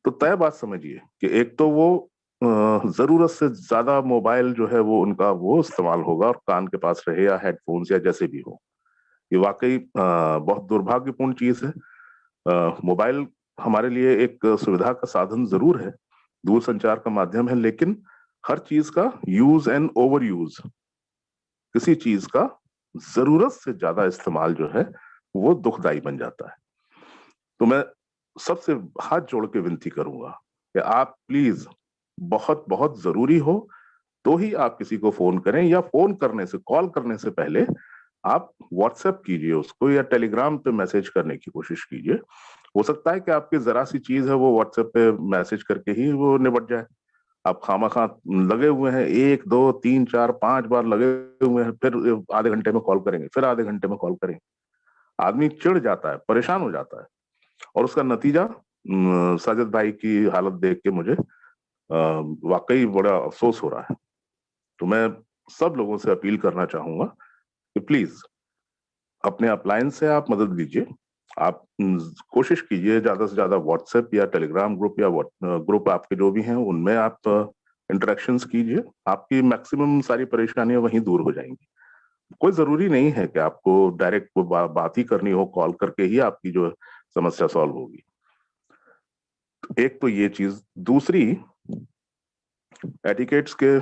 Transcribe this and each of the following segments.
तो तय बात समझिए कि एक तो वो जरूरत से ज्यादा मोबाइल जो है वो उनका वो इस्तेमाल होगा, और कान के पास रहे या हेडफोन्स या जैसे भी हो। ये वाकई बहुत दुर्भाग्यपूर्ण चीज है। मोबाइल हमारे लिए एक सुविधा का साधन जरूर है, दूर संचार का माध्यम है, लेकिन हर चीज का यूज एंड ओवर यूज, किसी चीज का जरूरत से ज्यादा इस्तेमाल जो है वो दुखदाई बन जाता है। तो मैं सबसे हाथ जोड़ के विनती करूंगा कि आप प्लीज, बहुत बहुत जरूरी हो तो ही आप किसी को फोन करें, या फोन करने से, कॉल करने से पहले आप व्हाट्सएप कीजिए उसको, या टेलीग्राम पे मैसेज करने की कोशिश कीजिए। हो सकता है कि आपकी जरा सी चीज है वो व्हाट्सएप पे मैसेज करके ही वो निपट जाए। आप खामखा लगे हुए हैं, 1 2 3 4 5 बार लगे हुए हैं, फिर आधे घंटे में कॉल करेंगे, फिर आधे घंटे में कॉल करेंगे। आदमी चिढ़ जाता है, परेशान हो जाता है, और उसका नतीजा साजिद भाई की हालत देख के मुझे वाकई बड़ा अफसोस हो रहा है। तो मैं सब लोगों से अपील करना चाहूंगा कि प्लीज अपने अप्लायंस से आप मदद लीजिए। आप कोशिश कीजिए ज्यादा से ज्यादा व्हाट्सएप या टेलीग्राम ग्रुप या ग्रुप आपके जो भी हैं उनमें आप इंटरेक्शंस कीजिए। आपकी मैक्सिमम सारी परेशानियां वहीं दूर हो जाएंगी। कोई जरूरी नहीं है कि आपको डायरेक्ट बात ही करनी हो, कॉल करके ही आपकी जो समस्या सॉल्व होगी। एक तो ये चीज। दूसरी, एटिकेट्स के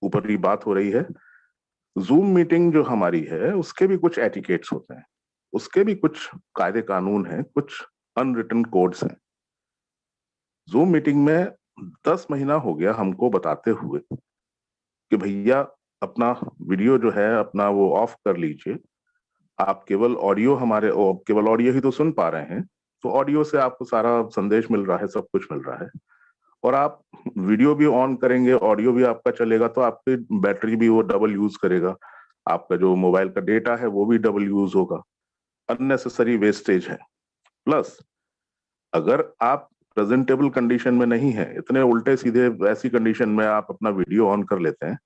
ऊपर ही बात हो रही है। जूम मीटिंग जो हमारी है उसके भी कुछ एटिकेट्स होते हैं, उसके भी कुछ कायदे कानून हैं, कुछ अनरिटन कोड्स हैं। जूम मीटिंग में 10 महीना हो गया हमको बताते हुए कि भैया अपना वीडियो जो है अपना वो ऑफ कर लीजिए। आप केवल ऑडियो केवल ऑडियो ही तो सुन पा रहे हैं, तो ऑडियो से आपको सारा संदेश मिल रहा है, सब कुछ मिल रहा है। और आप वीडियो भी ऑन करेंगे, ऑडियो भी आपका चलेगा, तो आपकी बैटरी भी वो डबल यूज करेगा, आपका जो मोबाइल का डेटा है वो भी डबल यूज होगा। अननेसेसरी वेस्टेज है। प्लस अगर आप प्रेजेंटेबल कंडीशन में नहीं है, इतने उल्टे सीधे ऐसी कंडीशन में आप अपना वीडियो ऑन कर लेते हैं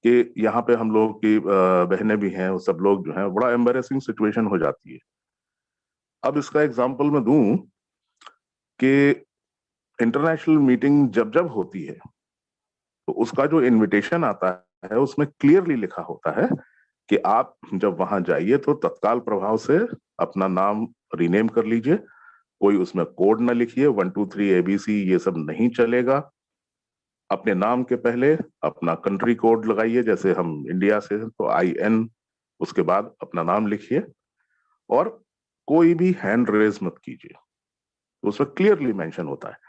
कि यहाँ पे हम लोग की बहनें भी हैं, वो सब लोग जो हैं, बड़ा एम्बेरेसिंग सिचुएशन हो जाती है। अब इसका एग्जांपल मैं दूं कि इंटरनेशनल मीटिंग जब जब होती है तो उसका जो इनविटेशन आता है उसमें क्लियरली लिखा होता है कि आप जब वहां जाइए तो तत्काल प्रभाव से अपना नाम रीनेम कर लीजिए। कोई उसमें कोड ना लिखिए, 1 2 3 ABC, ये सब नहीं चलेगा। अपने नाम के पहले अपना कंट्री कोड लगाइए, जैसे हम इंडिया से हैं तो IN, उसके बाद अपना नाम लिखिए, और कोई भी हैंड रेज मत कीजिए। तो उसमें क्लियरली मेंशन होता है।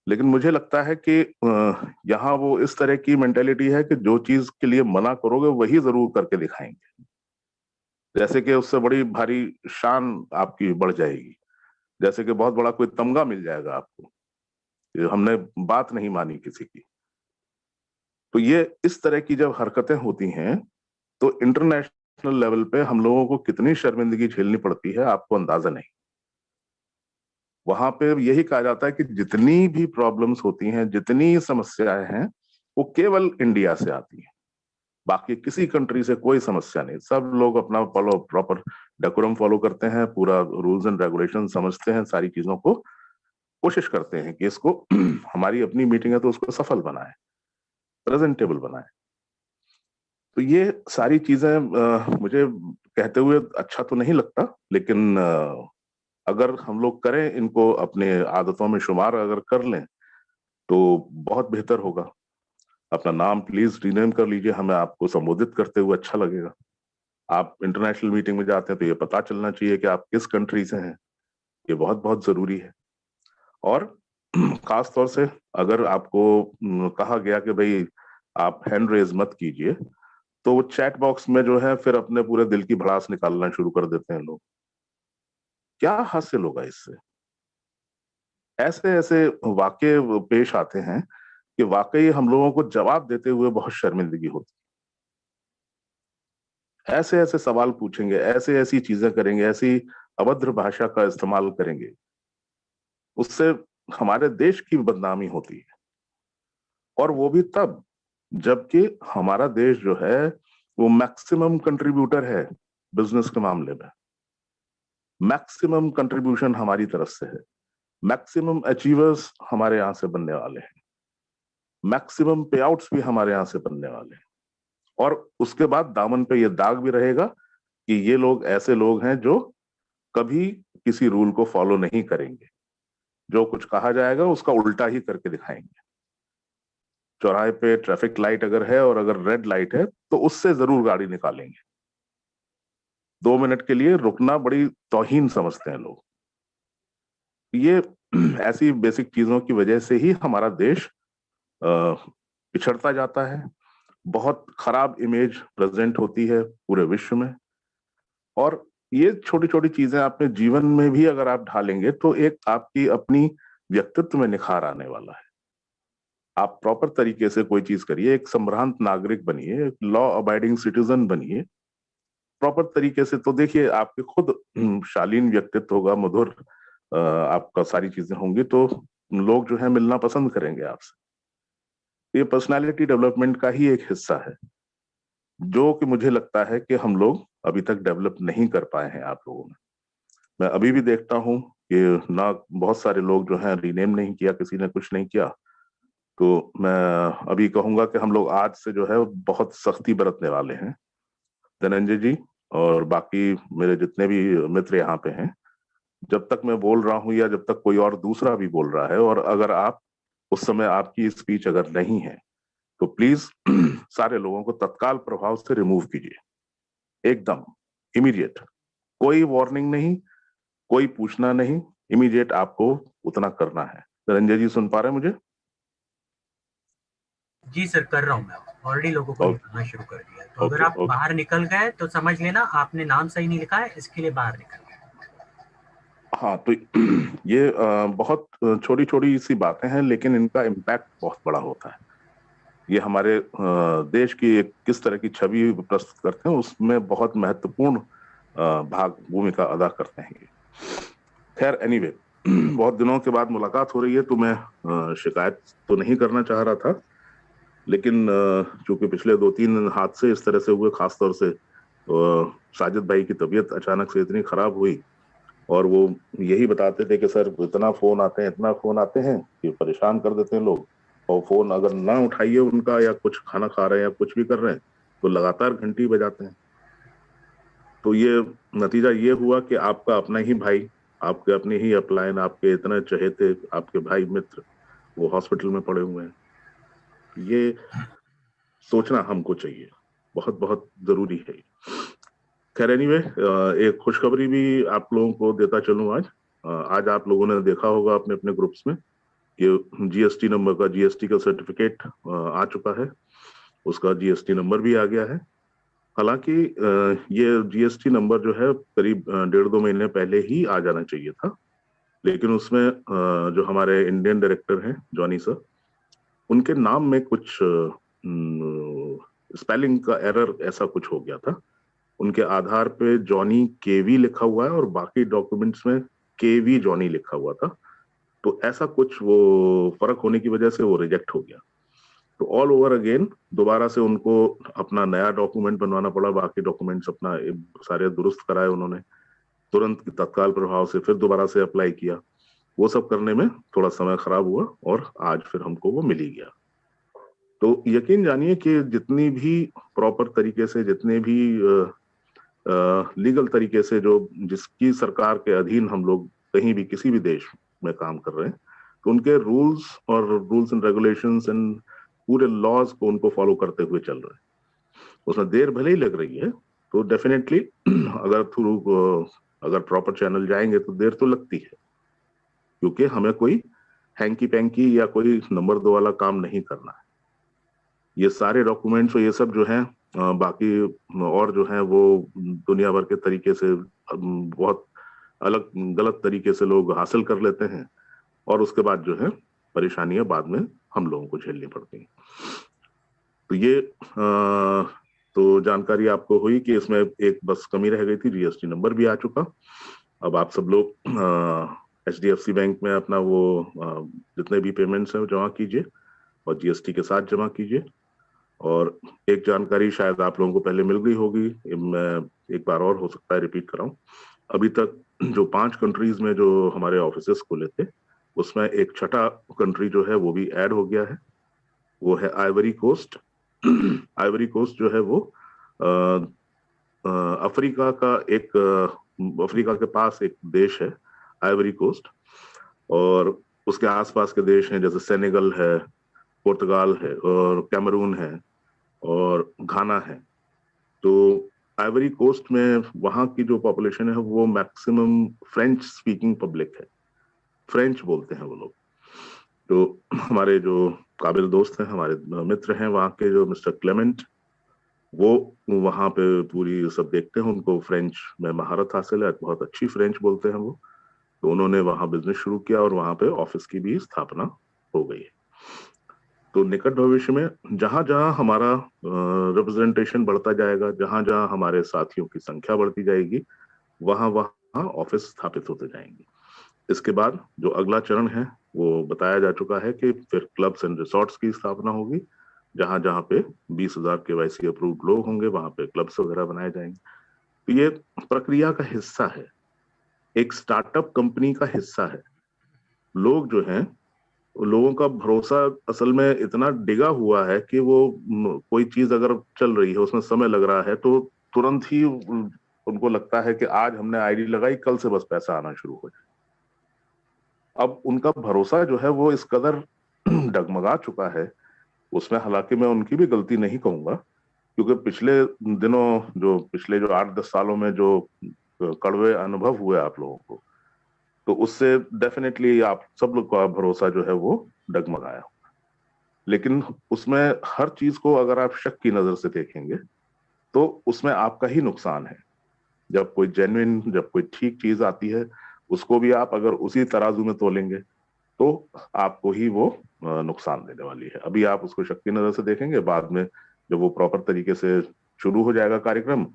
लेकिन मुझे लगता है कि यहाँ वो इस तरह की मेंटेलिटी है कि जो चीज के लिए मना करोगे वही जरूर करके दिखाएंगे, जैसे कि उससे बड़ी भारी शान आपकी बढ़ जाएगी, जैसे कि बहुत बड़ा कोई तमगा मिल जाएगा आपको कि हमने बात नहीं मानी किसी की। तो ये इस तरह की जब हरकतें होती हैं तो इंटरनेशनल लेवल पे हम लोगों को कितनी शर्मिंदगी झेलनी पड़ती है, आपको अंदाजा नहीं। वहां पे यही कहा जाता है कि जितनी भी प्रॉब्लम्स होती हैं, जितनी समस्याएं हैं, वो केवल इंडिया से आती हैं। बाकी किसी कंट्री से कोई समस्या नहीं। सब लोग अपना फॉलो, प्रॉपर डेकोरम फॉलो करते हैं, पूरा रूल्स एंड रेगुलेशन समझते हैं, सारी चीजों को कोशिश करते हैं कि इसको हमारी अपनी मीटिंग है तो उसको सफल बनाए, प्रेजेंटेबल बनाए। तो ये सारी चीजें मुझे कहते हुए अच्छा तो नहीं लगता, लेकिन अगर हम लोग करें, इनको अपने आदतों में शुमार अगर कर लें तो बहुत बेहतर होगा। अपना नाम प्लीज रीनेम कर लीजिए, हमें आपको संबोधित करते हुए अच्छा लगेगा। आप इंटरनेशनल मीटिंग में जाते हैं तो ये पता चलना चाहिए कि आप किस कंट्री से हैं, ये बहुत बहुत जरूरी है। और खास तौर से अगर आपको कहा गया कि भाई आप हैंड रेज मत कीजिए, तो वो चैट बॉक्स में जो है फिर अपने पूरे दिल की भड़ास निकालना शुरू कर देते हैं लोग। क्या हासिल होगा इससे? ऐसे ऐसे वाकये पेश आते हैं कि वाकई हम लोगों को जवाब देते हुए बहुत शर्मिंदगी होती है। ऐसे ऐसे सवाल पूछेंगे, ऐसे ऐसी चीजें करेंगे, ऐसी अभद्र भाषा का इस्तेमाल करेंगे, उससे हमारे देश की बदनामी होती है। और वो भी तब जबकि हमारा देश जो है वो मैक्सिमम कंट्रीब्यूटर है बिजनेस के मामले में। मैक्सिमम कंट्रीब्यूशन हमारी तरफ से है। मैक्सिमम अचीवर्स हमारे यहाँ से बनने वाले हैं, मैक्सिमम पे आउट्स भी हमारे यहाँ से बनने वाले हैं। और उसके बाद दामन पे ये दाग भी रहेगा कि ये लोग ऐसे लोग हैं जो कभी किसी रूल को फॉलो नहीं करेंगे, जो कुछ कहा जाएगा उसका उल्टा ही करके दिखाएंगे। चौराहे पे ट्रैफिक लाइट अगर है और अगर रेड लाइट है तो उससे जरूर गाड़ी निकालेंगे। 2 मिनट के लिए रुकना बड़ी तौहीन समझते हैं लोग। ये ऐसी बेसिक चीजों की वजह से ही हमारा देश पिछड़ता जाता है, बहुत खराब इमेज प्रेजेंट होती है पूरे विश्व में। और ये छोटी छोटी चीजें अपने जीवन में भी अगर आप ढालेंगे तो एक आपकी अपनी व्यक्तित्व में निखार आने वाला है। आप प्रॉपर तरीके से कोई चीज करिए, एक संभ्रांत नागरिक बनिए, एक लॉ अबाइडिंग सिटीजन बनिए प्रॉपर तरीके से, तो देखिए आपके खुद शालीन व्यक्तित्व होगा, मधुर आपका सारी चीजें होंगी, तो लोग जो है मिलना पसंद करेंगे आपसे। ये पर्सनालिटी डेवलपमेंट का ही एक हिस्सा है जो कि मुझे लगता है कि हम लोग अभी तक डेवलप नहीं कर पाए हैं आप लोगों में। मैं अभी भी देखता हूँ कि ना बहुत सारे लोग जो हैं रीनेम नहीं किया, किसी ने कुछ नहीं किया। तो मैं अभी कहूंगा कि हम लोग आज से जो है बहुत सख्ती बरतने वाले हैं। धनंजय जी और बाकी मेरे जितने भी मित्र यहाँ पे हैं, जब तक मैं बोल रहा हूँ या जब तक कोई और दूसरा भी बोल रहा है, और अगर आप उस समय आपकी स्पीच अगर नहीं है तो प्लीज सारे लोगों को तत्काल प्रभाव से रिमूव कीजिए, एकदम इमीडिएट। कोई वार्निंग नहीं, कोई पूछना नहीं, इमीडिएट आपको उतना करना है। धनंजय जी सुन पा रहे हैं मुझे? जी सर, कर रहा हूँ मैं, ऑलरेडी लोगों को निकालना शुरू कर दिया। तो अगर आप बाहर निकल गए तो समझ लेना आपने नाम सही नहीं लिखा है, इसके लिए बाहर निकल गए। हाँ, तो ये बहुत छोटी छोटी सी बातें हैं लेकिन इनका इम्पैक्ट बहुत बड़ा होता है। ये हमारे देश की एक किस तरह की छवि प्रस्तुत करते हैं उसमें बहुत महत्वपूर्ण भाग भूमिका अदा करते हैं ये। खैर एनीवे, बहुत दिनों के बाद मुलाकात हो रही है तो मैं शिकायत तो नहीं करना चाह रहा था, लेकिन चूंकि पिछले 2-3 हादसे इस तरह से हुए, खासतौर से साजिद भाई की तबीयत अचानक से इतनी खराब हुई और वो यही बताते थे कि सर इतना फोन आते हैं कि परेशान कर देते हैं लोग, और फोन अगर ना उठाइए उनका या कुछ खाना खा रहे हैं या कुछ भी कर रहे हैं तो लगातार घंटी बजाते हैं। तो ये नतीजा ये हुआ कि आपका अपना ही भाई, आपके अपने ही अपलाइन, आपके इतने चहेते आपके भाई मित्र वो हॉस्पिटल में पड़े हुए हैं। ये सोचना हमको चाहिए, बहुत बहुत जरूरी है। खैर एनीवे, एक खुशखबरी भी आप लोगों को देता चलूं आज। आज आप लोगों ने देखा होगा अपने अपने ग्रुप्स में कि जीएसटी नंबर का, जीएसटी का सर्टिफिकेट आ चुका है, उसका जीएसटी नंबर भी आ गया है। हालांकि ये जीएसटी नंबर जो है करीब 1.5-2 महीने पहले ही आ जाना चाहिए था, लेकिन उसमें जो हमारे इंडियन डायरेक्टर हैं जॉनी सर, उनके नाम में कुछ स्पेलिंग का एरर ऐसा कुछ हो गया था। उनके आधार पे जॉनी केवी लिखा हुआ है और बाकी डॉक्यूमेंट्स में केवी जॉनी लिखा हुआ था, तो ऐसा कुछ वो फर्क होने की वजह से वो रिजेक्ट हो गया। तो ऑल ओवर अगेन दोबारा से उनको अपना नया डॉक्यूमेंट बनवाना पड़ा, बाकी डॉक्यूमेंट्स अपना सारे दुरुस्त कराए उन्होंने, तुरंत तत्काल प्रभाव से फिर दोबारा से अप्लाई किया। वो सब करने में थोड़ा समय खराब हुआ और आज फिर हमको वो मिल ही गया। तो यकीन जानिए कि जितनी भी प्रॉपर तरीके से, जितने भी लीगल तरीके से जो जिसकी सरकार के अधीन हम लोग कहीं भी किसी भी देश में काम कर रहे हैं, तो उनके रूल्स एंड रेगुलेशंस एंड पूरे लॉज को उनको फॉलो करते हुए चल रहे हैं। उसमें देर भले ही लग रही है तो डेफिनेटली अगर प्रॉपर चैनल जाएंगे तो देर तो लगती है, क्योंकि हमें कोई हैंकी पैंकी या कोई नंबर 2 वाला काम नहीं करना है। ये सारे डॉक्यूमेंट्स और ये सब जो है बाकी और जो है वो दुनिया भर के तरीके से बहुत अलग गलत तरीके से लोग हासिल कर लेते हैं और उसके बाद जो है परेशानियां बाद में हम लोगों को झेलनी पड़ती हैं। तो ये तो जानकारी आपको हुई कि इसमें एक बस कमी रह गई थी, जीएसटी नंबर भी आ चुका। अब आप सब लोग एचडीएफसी बैंक में अपना वो जितने भी पेमेंट्स हैं जमा कीजिए और जीएसटी के साथ जमा कीजिए। और एक जानकारी शायद आप लोगों को पहले मिल गई होगी, मैं एक बार और हो सकता है रिपीट कराऊं। अभी तक जो 5 कंट्रीज में जो हमारे ऑफिसेस खुले थे उसमें एक छठा कंट्री जो है वो भी ऐड हो गया है, वो है आइवरी कोस्ट। आइवरी कोस्ट जो है वो अफ्रीका का एक अफ्रीका के पास एक देश है आइवरी कोस्ट, और उसके आसपास के देश हैं जैसे सेनेगल है, पुर्तगाल है और कैमरून है और घाना है। तो आइवरी कोस्ट में वहाँ की जो पॉपुलेशन है वो मैक्सिमम फ्रेंच स्पीकिंग पब्लिक है, फ्रेंच बोलते हैं वो लोग। तो हमारे जो काबिल दोस्त हैं, हमारे मित्र हैं वहाँ के, जो मिस्टर क्लेमेंट, वो वहाँ पे पूरी सब देखते हैं, उनको फ्रेंच में महारत हासिल है, बहुत अच्छी फ्रेंच बोलते हैं वो। तो उन्होंने वहाँ बिजनेस शुरू किया और वहाँ पे ऑफिस की भी स्थापना हो गई है। तो निकट भविष्य में जहां जहां हमारा रिप्रेजेंटेशन बढ़ता जाएगा, जहां जहां हमारे साथियों की संख्या बढ़ती जाएगी, वहां वहां ऑफिस स्थापित होते जाएंगे। इसके बाद जो अगला चरण है वो बताया जा चुका है कि फिर क्लब्स एंड रिसोर्ट्स की स्थापना होगी। जहां जहां पे 20,000 KYC अप्रूव्ड लोग होंगे वहां पे क्लब्स वगैरह बनाए जाएंगे। तो ये प्रक्रिया का हिस्सा है, एक स्टार्टअप कंपनी का हिस्सा है। लोग जो हैं, लोगों का भरोसा असल में इतना डिगा हुआ है कि वो कोई चीज अगर चल रही है, उसमें समय लग रहा है, तो तुरंत ही उनको लगता है कि आज हमने आईडी लगाई, कल से बस पैसा आना शुरू हो जाए। अब उनका भरोसा जो है वो इस कदर डगमगा चुका है, उसमें हालांकि मैं उनकी भी गलती नहीं कहूंगा, क्योंकि पिछले जो 8-10 सालों में जो कड़वे अनुभव हुए आप लोगों को, तो उससे डेफिनेटली आप सब लोग का भरोसा जो है वो डगमगाया। लेकिन उसमें हर चीज को अगर आप शक की नजर से देखेंगे तो उसमें आपका ही नुकसान है। जब कोई ठीक चीज आती है, उसको भी आप अगर उसी तराजू में तोलेंगे तो आपको ही वो नुकसान देने वाली है। अभी आप उसको शक की नजर से देखेंगे, बाद में जब वो प्रॉपर तरीके से शुरू हो जाएगा कार्यक्रम,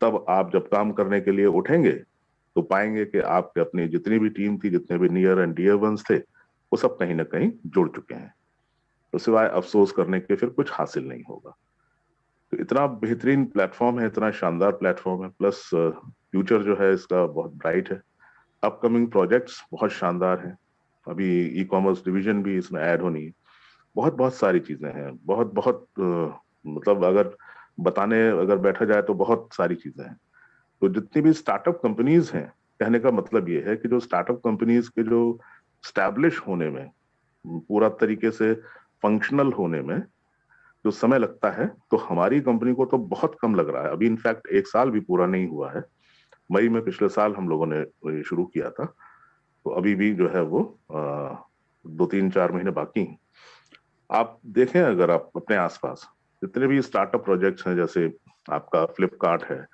तब आप जब काम करने के लिए उठेंगे तो पाएंगे कि आपके अपनी जितनी भी टीम थी, जितने भी नियर एंड डियर वंस थे, वो सब कहीं ना कहीं जुड़ चुके हैं। तो सिवाय अफसोस करने के फिर कुछ हासिल नहीं होगा। तो इतना बेहतरीन प्लेटफॉर्म है, इतना शानदार प्लेटफॉर्म है, प्लस फ्यूचर जो है इसका बहुत ब्राइट है। अपकमिंग प्रोजेक्ट्स बहुत शानदार हैं। अभी ई कॉमर्स डिवीजन भी इसमें ऐड होनी है। बहुत बहुत सारी चीजें हैं, बहुत बहुत मतलब अगर बैठा जाए तो बहुत सारी चीजें हैं। तो जितनी भी स्टार्टअप कंपनीज हैं, कहने का मतलब ये है कि जो स्टार्टअप कंपनीज के जो स्टैब्लिश होने में, पूरा तरीके से फंक्शनल होने में जो समय लगता है, तो हमारी कंपनी को तो बहुत कम लग रहा है। अभी इनफैक्ट 1 साल भी पूरा नहीं हुआ है। मई में पिछले साल हम लोगों ने ये शुरू किया था, तो अभी भी जो है वो 2-3-4 महीने बाकी हैं। आप देखें, अगर आप अपने आसपास जितने भी स्टार्टअप प्रोजेक्ट्स हैं, जैसे आपका फ्लिपकार्ट है,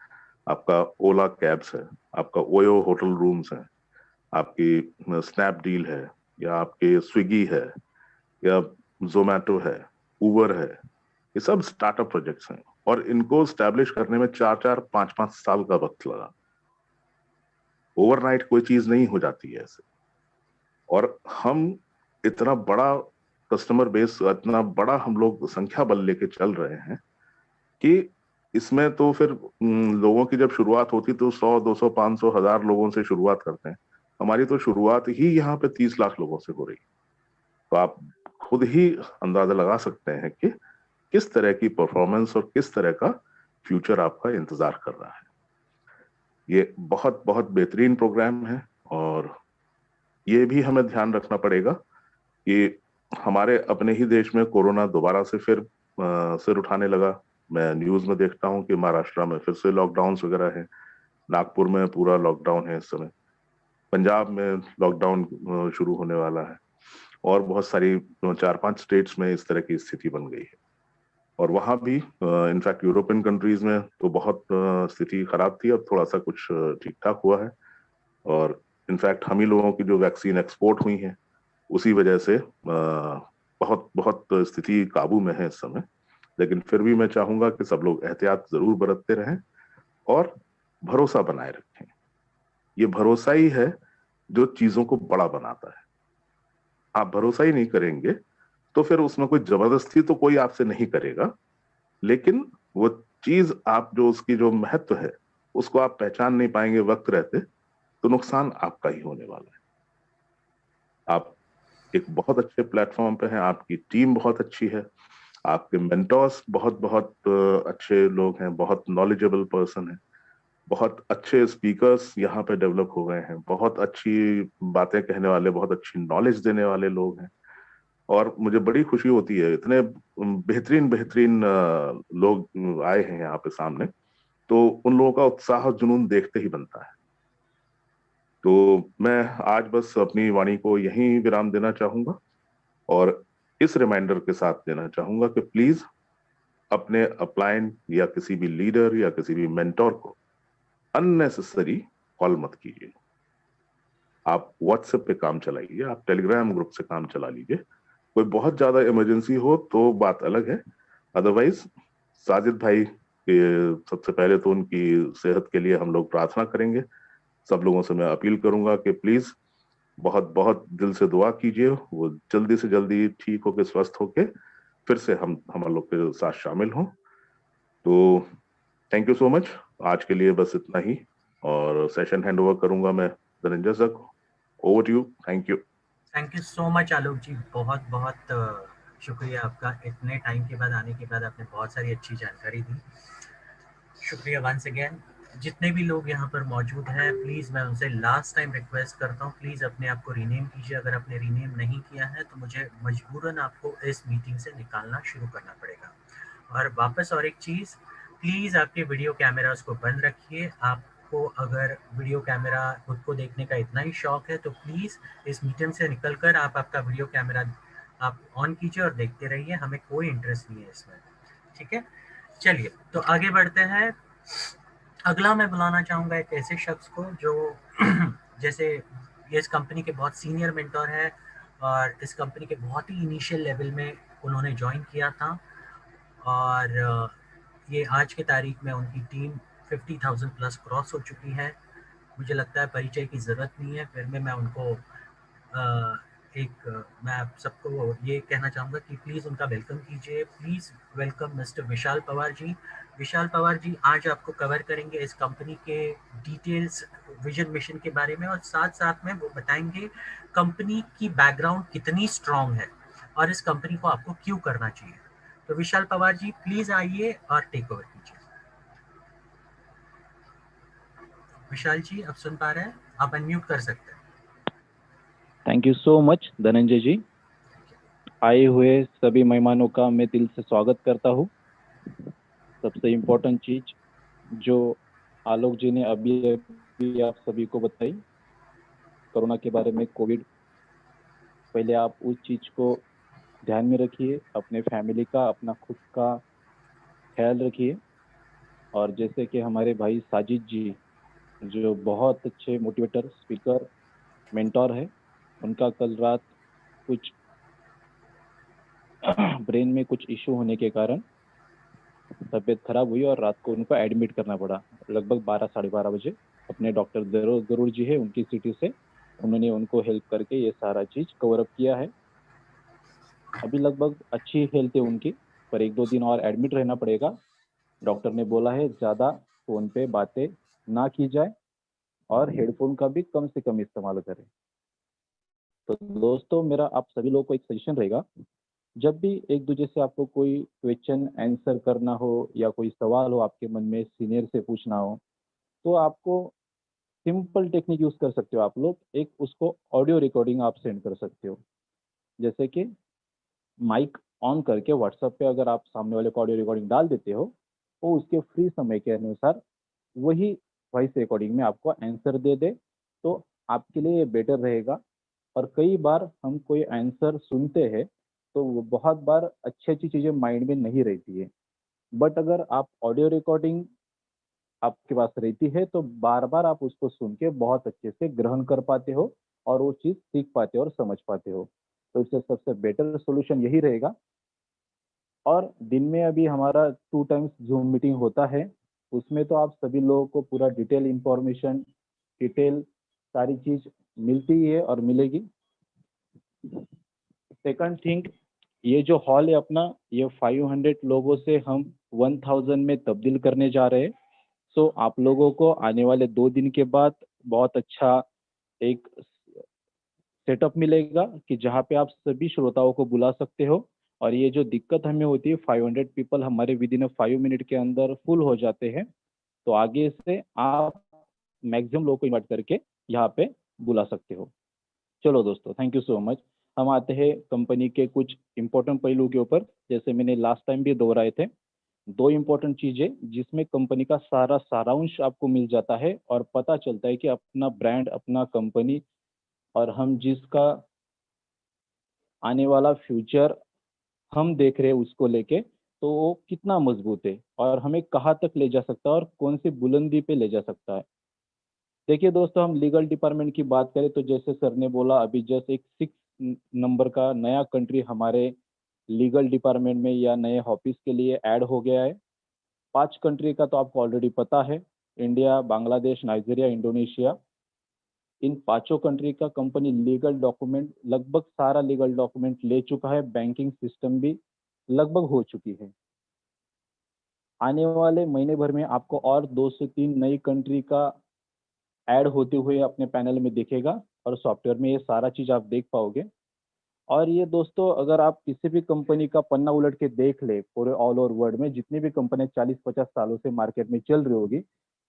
आपका ओला कैब्स है, आपका ओयो होटल रूम्स है, आपकी स्नैपडील है, या आपके स्विगी है, या जोमेटो है, उबर है, ये सब स्टार्टअप प्रोजेक्ट्स हैं और इनको स्टैब्लिश करने में 4-4, 5-5 साल का वक्त लगा। ओवरनाइट कोई चीज नहीं हो जाती है ऐसे। और हम इतना बड़ा कस्टमर बेस, इतना बड़ा हम लोग संख्या बल लेके चल रहे हैं कि इसमें तो फिर लोगों की जब शुरुआत होती तो 100, 200, 500, 1000 लोगों से शुरुआत करते हैं। हमारी तो शुरुआत ही यहाँ पे 30 लाख लोगों से हो रही है। तो आप खुद ही अंदाजा लगा सकते हैं कि किस तरह की परफॉर्मेंस और किस तरह का फ्यूचर आपका इंतजार कर रहा है। ये बहुत बहुत बेहतरीन प्रोग्राम है, और ये भी हमें ध्यान रखना पड़ेगा कि हमारे अपने ही देश में कोरोना दोबारा से फिर सिर उठाने लगा। मैं न्यूज में देखता हूँ कि महाराष्ट्र में फिर से लॉकडाउन वगैरह है, नागपुर में पूरा लॉकडाउन है इस समय, पंजाब में लॉकडाउन शुरू होने वाला है, और बहुत सारी 4-5 स्टेट्स में इस तरह की स्थिति बन गई है। और वहां भी इनफैक्ट यूरोपियन कंट्रीज में तो बहुत स्थिति खराब थी, अब थोड़ा सा कुछ ठीक ठाक हुआ है। और इनफैक्ट हम ही लोगों की जो वैक्सीन एक्सपोर्ट हुई है, उसी वजह से बहुत बहुत स्थिति काबू में है इस समय। लेकिन फिर भी मैं चाहूंगा कि सब लोग एहतियात जरूर बरतते रहें और भरोसा बनाए रखें। ये भरोसा ही है जो चीजों को बड़ा बनाता है। आप भरोसा ही नहीं करेंगे तो फिर उसमें कोई जबरदस्ती तो कोई आपसे नहीं करेगा, लेकिन वो चीज आप जो उसकी जो महत्व है उसको आप पहचान नहीं पाएंगे वक्त रहते, तो नुकसान आपका ही होने वाला है। आप एक बहुत अच्छे प्लेटफॉर्म पे हैं, आपकी टीम बहुत अच्छी है, आपके मेंटोर्स बहुत बहुत अच्छे लोग हैं, बहुत नॉलेजेबल पर्सन हैं, बहुत अच्छे स्पीकर्स यहाँ पे डेवलप हो गए हैं, बहुत अच्छी बातें कहने वाले, बहुत अच्छी नॉलेज देने वाले लोग हैं। और मुझे बड़ी खुशी होती है, इतने बेहतरीन बेहतरीन लोग आए हैं यहाँ पे सामने, तो उन लोगों का उत्साह और जुनून देखते ही बनता है। तो मैं आज बस अपनी वाणी को यहीं विराम देना चाहूंगा और इस रिमाइंडर के साथ देना चाहूंगा कि प्लीज अपने अपलाइन या किसी भी लीडर या किसी भी मेंटोर को अननेसेसरी कॉल मत कीजिए। आप व्हाट्सएप पे काम चलाइए, आप टेलीग्राम ग्रुप से काम चला लीजिए। कोई बहुत ज्यादा इमरजेंसी हो तो बात अलग है, अदरवाइज साजिद भाई के सबसे पहले तो उनकी सेहत के लिए हम लोग प्रार्थना करेंगे। सब लोगों से मैं अपील करूंगा कि प्लीज बहुत बहुत दिल से दुआ कीजिए, वो जल्दी से जल्दी ठीक होके स्वस्थ होके फिर से हम लोग के साथ शामिल हों। तो थैंक यू सो मच, आज के लिए बस इतना ही, और सेशन हैंड ओवर करूंगा मैं धनंजय सर को। Over to you. Thank you so much Alok ji, बहुत बहुत शुक्रिया आपका, इतने टाइम के बाद आने के बाद आपने बहुत सारी अच्छी जानकारी दी, शुक्रिया वंस अगेन। जितने भी लोग यहाँ पर मौजूद हैं, प्लीज़ मैं उनसे लास्ट टाइम रिक्वेस्ट करता हूँ, प्लीज़ अपने आप को रीनेम कीजिए। अगर आपने रीनेम नहीं किया है तो मुझे मजबूरन आपको इस मीटिंग से निकालना शुरू करना पड़ेगा। और वापस और एक चीज़, प्लीज़ आपके वीडियो कैमरास को बंद रखिए। आपको अगर वीडियो कैमरा खुद को देखने का इतना ही शौक है तो प्लीज़ इस मीटिंग से निकलकर आप आपका वीडियो कैमरा आप ऑन कीजिए और देखते रहिए, हमें कोई इंटरेस्ट नहीं है इसमें, ठीक है। चलिए तो आगे बढ़ते हैं। अगला मैं बुलाना चाहूँगा एक ऐसे शख्स को जो जैसे ये इस कंपनी के बहुत सीनियर मेंटोर है और इस कंपनी के बहुत ही इनिशियल लेवल में उन्होंने ज्वाइन किया था, और ये आज के तारीख में उनकी टीम 50,000 प्लस क्रॉस हो चुकी है। मुझे लगता है परिचय की ज़रूरत नहीं है, फिर मैं उनको मैं आप सबको ये कहना चाहूँगा कि प्लीज़ उनका वेलकम कीजिए। प्लीज़ वेलकम मिस्टर विशाल पवार जी। विशाल पवार जी आज आपको कवर करेंगे इस कंपनी के डिटेल्स, विजन मिशन के बारे में, और साथ साथ में वो बताएंगे कंपनी की बैकग्राउंड कितनी स्ट्रांग है और इस कंपनी को आपको क्यों करना चाहिए। तो विशाल पवार जी प्लीज़ आइए और टेक ओवर कीजिए। विशाल जी आप सुन पा रहे हैं? आप अनम्यूट कर सकते हैं। Thank you so much Dhananjay ji. आए हुए सभी मेहमानों का मैं दिल से स्वागत करता हूँ। सबसे इम्पोर्टेंट चीज जो आलोक जी ने अभी आप सभी को बताई कोरोना के बारे में, कोविड, पहले आप उस चीज को ध्यान में रखिए, अपने फैमिली का, अपना खुद का ख्याल रखिए। और जैसे कि हमारे भाई साजिद जी जो बहुत अच्छे मोटिवेटर, स्पीकर, मेंटोर है, उनका कल रात कुछ ब्रेन में कुछ इशू होने के कारण तबीयत खराब हुई और रात को उनको एडमिट करना पड़ा लगभग 12 साढ़े 12 बजे। अपने डॉक्टर जरूर जी है उनकी सिटी से, उन्होंने उनको हेल्प करके ये सारा चीज कवर अप किया है। अभी लगभग अच्छी हेल्थ है उनकी, पर 1-2 दिन और एडमिट रहना पड़ेगा। डॉक्टर ने बोला है ज़्यादा फ़ोन पे बातें ना की जाए और हेडफोन का भी कम से कम इस्तेमाल करें। तो दोस्तों मेरा आप सभी लोगों को एक सजेशन रहेगा, जब भी एक दूसरे से आपको कोई क्वेश्चन आंसर करना हो या कोई सवाल हो आपके मन में सीनियर से पूछना हो, तो आपको सिंपल टेक्निक यूज कर सकते हो। आप लोग एक उसको ऑडियो रिकॉर्डिंग आप सेंड कर सकते हो, जैसे कि माइक ऑन करके व्हाट्सएप पे अगर आप सामने वाले को ऑडियो रिकॉर्डिंग डाल देते हो, वो उसके फ्री समय के अनुसार वही वॉइस रिकॉर्डिंग में आपको आंसर दे दे, तो आपके लिए ये बेटर रहेगा। और कई बार हम कोई आंसर सुनते हैं तो वो बहुत बार अच्छी अच्छी चीज़ें माइंड में नहीं रहती है, बट अगर आप ऑडियो रिकॉर्डिंग आपके पास रहती है तो बार बार आप उसको सुन के बहुत अच्छे से ग्रहण कर पाते हो और वो चीज़ सीख पाते हो और समझ पाते हो। तो इससे सबसे बेटर सोल्यूशन यही रहेगा। और दिन में अभी हमारा 2 टाइम्स जूम मीटिंग होता है, उसमें तो आप सभी लोगों को पूरा डिटेल इंफॉर्मेशन, डिटेल सारी चीज़ मिलती ही है और मिलेगी। सेकंड थिंग, ये जो हॉल है अपना, ये 500 लोगों से हम 1000 में तब्दील करने जा रहे हैं। सो आप लोगों को आने वाले 2 दिन के बाद बहुत अच्छा एक सेटअप मिलेगा कि जहाँ पे आप सभी श्रोताओं को बुला सकते हो। और ये जो दिक्कत हमें होती है 500 पीपल हमारे विद इन 5 मिनट के अंदर फुल हो जाते हैं, तो आगे से आप मैक्सिमम लोगों को इन्वाइट करके यहाँ पे बुला सकते हो। चलो दोस्तों, थैंक यू सो मच। हम आते हैं कंपनी के कुछ इंपॉर्टेंट पहलू के ऊपर। जैसे मैंने लास्ट टाइम भी दोहराए थे, दो इंपॉर्टेंट चीजें जिसमें कंपनी का सारा सारांश आपको मिल जाता है और पता चलता है कि अपना ब्रांड, अपना कंपनी और हम जिसका आने वाला फ्यूचर हम देख रहे हैं उसको लेके, तो वो कितना मजबूत है और हमें कहाँ तक ले जा सकता है और कौन सी बुलंदी पे ले जा सकता है। देखिए दोस्तों, हम लीगल डिपार्टमेंट की बात करें तो जैसे सर ने बोला, अभी जस्ट एक 6 नंबर का नया कंट्री हमारे लीगल डिपार्टमेंट में या नए ऑफिस के लिए ऐड हो गया है। 5 कंट्री का तो आपको ऑलरेडी पता है, इंडिया, बांग्लादेश, नाइजीरिया, इंडोनेशिया। इन पांचों कंट्री का कंपनी लीगल डॉक्यूमेंट, लगभग सारा लीगल डॉक्यूमेंट ले चुका है, बैंकिंग सिस्टम भी लगभग हो चुकी है। आने वाले महीने भर में आपको और 2 से 3 नई कंट्री का ऐड होते हुए अपने पैनल में दिखेगा और सॉफ्टवेयर में ये सारा चीज आप देख पाओगे। और ये दोस्तों, अगर आप किसी भी कंपनी का पन्ना उलट के देख ले, पूरे ऑल ओवर वर्ल्ड में जितनी भी कंपनी 40-50 सालों से मार्केट में चल रही होगी,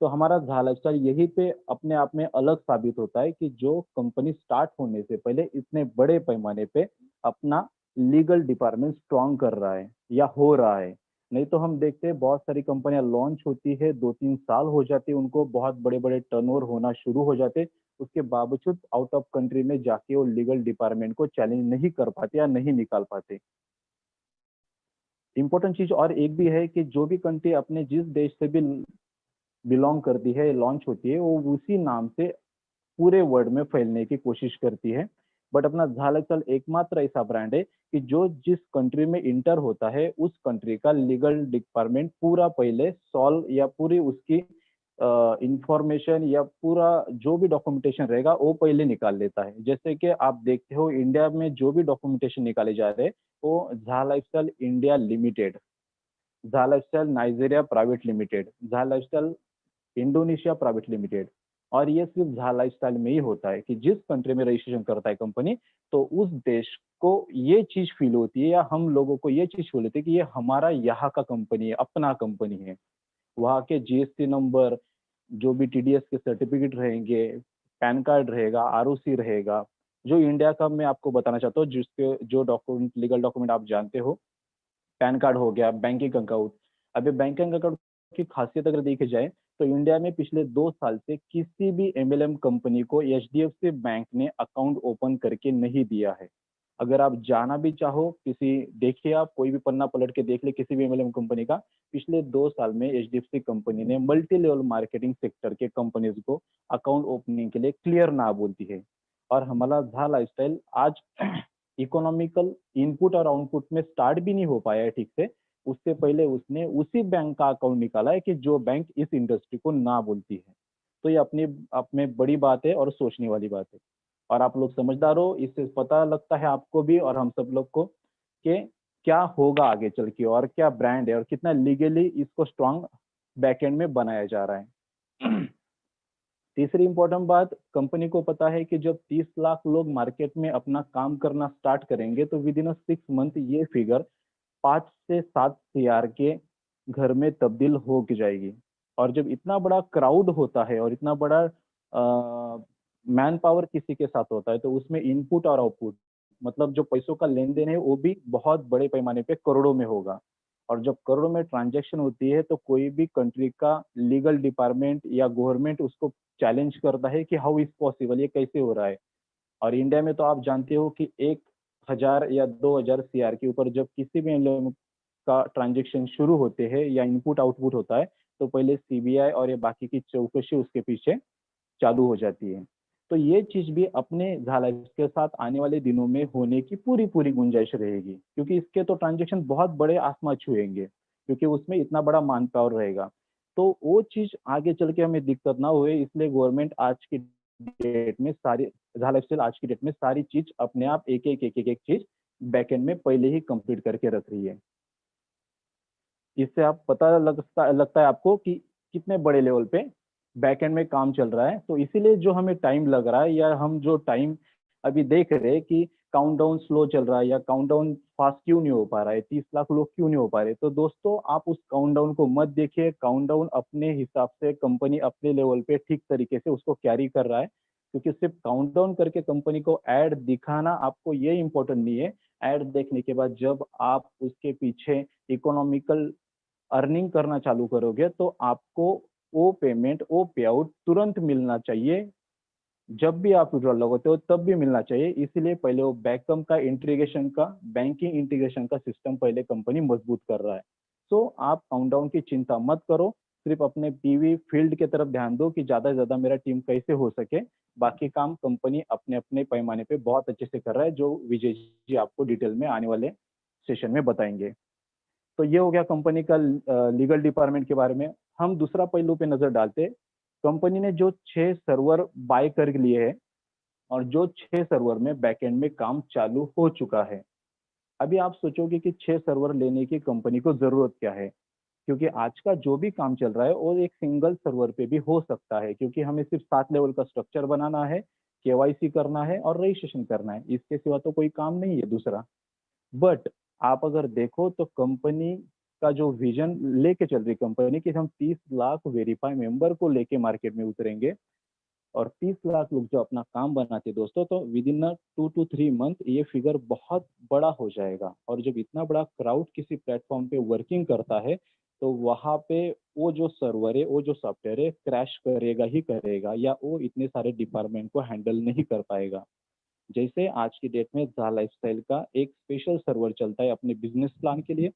तो हमारा झा लाइफस्टाइल यही पे अपने आप में अलग साबित होता है कि जो कंपनी स्टार्ट होने से पहले इतने बड़े पैमाने पे अपना लीगल डिपार्टमेंट स्ट्रॉन्ग कर रहा है या हो रहा है। नहीं तो हम देखते हैं बहुत सारी कंपनियां लॉन्च होती है, 2-3 साल हो जाते हैं उनको, बहुत बड़े बड़े टर्नओवर होना शुरू हो जाते, उसके बावजूद आउट ऑफ कंट्री में जाके वो लीगल डिपार्टमेंट को चैलेंज नहीं कर पाते या नहीं निकाल पाते। इंपॉर्टेंट चीज और एक भी है कि जो भी कंट्री अपने जिस देश से भी बिलोंग करती है, लॉन्च होती है, वो उसी नाम से पूरे वर्ल्ड में फैलने की कोशिश करती है। बट अपना झा लाइफस्टाइल एकमात्र ऐसा ब्रांड है कि जो जिस कंट्री में इंटर होता है उस कंट्री का लीगल डिपार्टमेंट पूरा पहले सॉल्व या पूरी उसकी इंफॉर्मेशन या पूरा जो भी डॉक्यूमेंटेशन रहेगा वो पहले निकाल लेता है। जैसे कि आप देखते हो इंडिया में जो भी डॉक्यूमेंटेशन निकाले जा रहे हैं वो Jha lifestyle India limited, Jha lifestyle Nigeria private limited, Jha lifestyle Indonesia private limited. और ये सिर्फ झा लाइफस्टाइल में ही होता है कि जिस कंट्री में रजिस्ट्रेशन करता है कंपनी, तो उस देश को ये चीज फील होती है या हम लोगों को ये चीज फील होती है कि ये हमारा यहाँ का कंपनी है, अपना कंपनी है। वहाँ के जीएसटी नंबर, जो भी टीडीएस के सर्टिफिकेट रहेंगे, पैन कार्ड रहेगा, आरओसी रहेगा, जो इंडिया का मैं आपको बताना चाहता हूँ, जिसके जो डॉक्यूमेंट, लीगल डॉक्यूमेंट आप जानते हो, पैन कार्ड हो गया, बैंकिंग अकाउंट। अभी बैंकिंग अकाउंट की खासियत अगर देखी जाए तो इंडिया में पिछले 2 साल से किसी भी एमएलएम कंपनी को एचडीएफसी बैंक ने अकाउंट ओपन करके नहीं दिया है। अगर आप जाना भी चाहो, किसी देखिए, आप कोई भी पन्ना पलट के देख ले किसी भी एमएलएम कंपनी का, पिछले 2 साल में एचडीएफसी कंपनी ने मल्टी लेवल मार्केटिंग सेक्टर के कंपनीज को अकाउंट ओपनिंग के लिए क्लियर ना बोलती है। और हमारा झा लाइफस्टाइल आज इकोनॉमिकल इनपुट और आउटपुट में स्टार्ट भी नहीं हो पाया है ठीक से, उससे पहले उसने उसी बैंक का अकाउंट निकाला है कि जो बैंक इस इंडस्ट्री को ना बोलती है। तो ये अपनी आप में बड़ी बात है और सोचने वाली बात है। और आप लोग समझदार हो, इससे पता लगता है आपको भी और हम सब लोग को कि क्या होगा आगे चल के और क्या ब्रांड है और कितना लीगली इसको स्ट्रॉन्ग बैकएंड में बनाया जा रहा है। तीसरी इंपॉर्टेंट बात, कंपनी को पता है कि जब 30 लाख लोग मार्केट में अपना काम करना स्टार्ट करेंगे तो विद इन 6 मंथ ये फिगर 5 से 7 सीआर के घर में तब्दील हो जाएगी। और जब इतना बड़ा क्राउड होता है और इतना बड़ा मैन पावर किसी के साथ होता है तो उसमें इनपुट और आउटपुट, मतलब जो पैसों का लेन देन है वो भी बहुत बड़े पैमाने पे करोड़ों में होगा। और जब करोड़ों में ट्रांजैक्शन होती है तो कोई भी कंट्री का लीगल डिपार्टमेंट या गवर्नमेंट उसको चैलेंज करता है कि हाउ इज पॉसिबल, ये कैसे हो रहा है। और इंडिया में तो आप जानते हो कि 1000 या 2000 सीआर के ऊपर जब किसी भी एमएलएम का ट्रांजैक्शन शुरू होते हैं या इनपुट आउटपुट होता है तो पहले सीबीआई और ये बाकी की चौकसी उसके पीछे चालू हो जाती है। तो ये चीज भी अपने झाला के साथ आने वाले दिनों में होने की पूरी पूरी गुंजाइश रहेगी, क्योंकि इसके तो ट्रांजैक्शन बहुत बड़े आसमान छुएंगे, क्योंकि उसमें इतना बड़ा मान पावर रहेगा। तो वो चीज आगे चल के हमें दिक्कत ना हुए, इसलिए गवर्नमेंट आज की डेट में सारी आज की डेट में सारी चीज अपने आप एक एक चीज बैकएंड में पहले ही कंप्लीट करके रख रही है। इससे आप पता लगता है आपको कि कितने बड़े लेवल पे बैकएंड में काम चल रहा है। तो इसीलिए जो हमें टाइम लग रहा है या हम जो टाइम अभी देख रहे कि काउंटडाउन स्लो चल रहा है या काउंटडाउन फास्ट क्यों नहीं हो पा रहा है, 30 लाख लोग क्यों नहीं हो पा रहे। तो दोस्तों आप उस काउंटडाउन को मत देखिए, काउंटडाउन अपने हिसाब से कंपनी अपने लेवल पे ठीक तरीके से उसको कैरी कर रहा है, क्योंकि सिर्फ काउंटडाउन करके कंपनी को एड दिखाना आपको ये इम्पोर्टेंट नहीं है। एड देखने के बाद जब आप उसके पीछे इकोनॉमिकल अर्निंग करना चालू करोगे तो आपको वो पेमेंट, वो पे आउट तुरंत मिलना चाहिए। जब भी आप विड्रॉल लगाते हो तब भी मिलना चाहिए। इसीलिए पहले वो बैकअप का इंटीग्रेशन का, बैंकिंग इंटीग्रेशन का सिस्टम पहले कंपनी मजबूत कर रहा है। तो आप काउंटडाउन की चिंता मत करो, सिर्फ अपने पीवी फील्ड की तरफ ध्यान दो कि ज्यादा से ज्यादा मेरा टीम कैसे हो सके। बाकी काम कंपनी अपने अपने पैमाने पे बहुत अच्छे से कर रहा है, जो विजय जी आपको डिटेल में आने वाले सेशन में बताएंगे। तो ये हो गया कंपनी का लीगल डिपार्टमेंट के बारे में। हम दूसरा पहलू पे नजर डालते। कंपनी ने जो 6 सर्वर बाय कर लिए हैं और जो 6 सर्वर में बैकएंड में काम चालू हो चुका है। अभी आप सोचोगे कि 6 सर्वर लेने की कंपनी को जरूरत क्या है, क्योंकि आज का जो भी काम चल रहा है वो एक सिंगल सर्वर पे भी हो सकता है, क्योंकि हमें सिर्फ 7 लेवल का स्ट्रक्चर बनाना है, केवाईसी करना है और रजिस्ट्रेशन करना है। इसके सिवा तो कोई काम नहीं है दूसरा। बट आप अगर देखो तो कंपनी का जो विजन लेके चल रही कंपनी कि हम 30 लाख वेरीफाई मेंबर को लेके मार्केट में उतरेंगे और 30 लाख लोग जो अपना काम बनाते हैं दोस्तों, तो विद इन 2 to 3 मंथ ये फिगर बहुत बड़ा हो जाएगा। और जब इतना बड़ा क्राउड किसी प्लेटफॉर्म पे वर्किंग करता है तो वहां पे वो जो सर्वर है, वो जो सॉफ्टवेयर है, क्रैश करेगा ही करेगा, या वो इतने सारे डिपार्टमेंट को हैंडल नहीं कर पाएगा। जैसे आज की डेट में ज़ा लाइफस्टाइल का एक स्पेशल सर्वर चलता है अपने बिजनेस प्लान के लिए।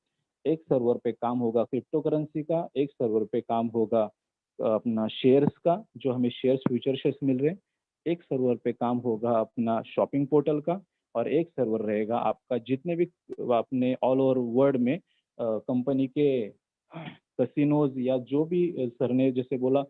एक सर्वर पे काम होगा क्रिप्टो करेंसी का, एक सर्वर पे काम होगा अपना शेयर्स का, जो हमें शेयर्स फ्यूचर शेयर्स मिल रहे हैं, एक सर्वर पे काम होगा अपना शॉपिंग पोर्टल का, और एक सर्वर रहेगा आपका जितने भी अपने ऑल ओवर वर्ल्ड में कंपनी के कसिनोज या जो भी सर ने जैसे बोला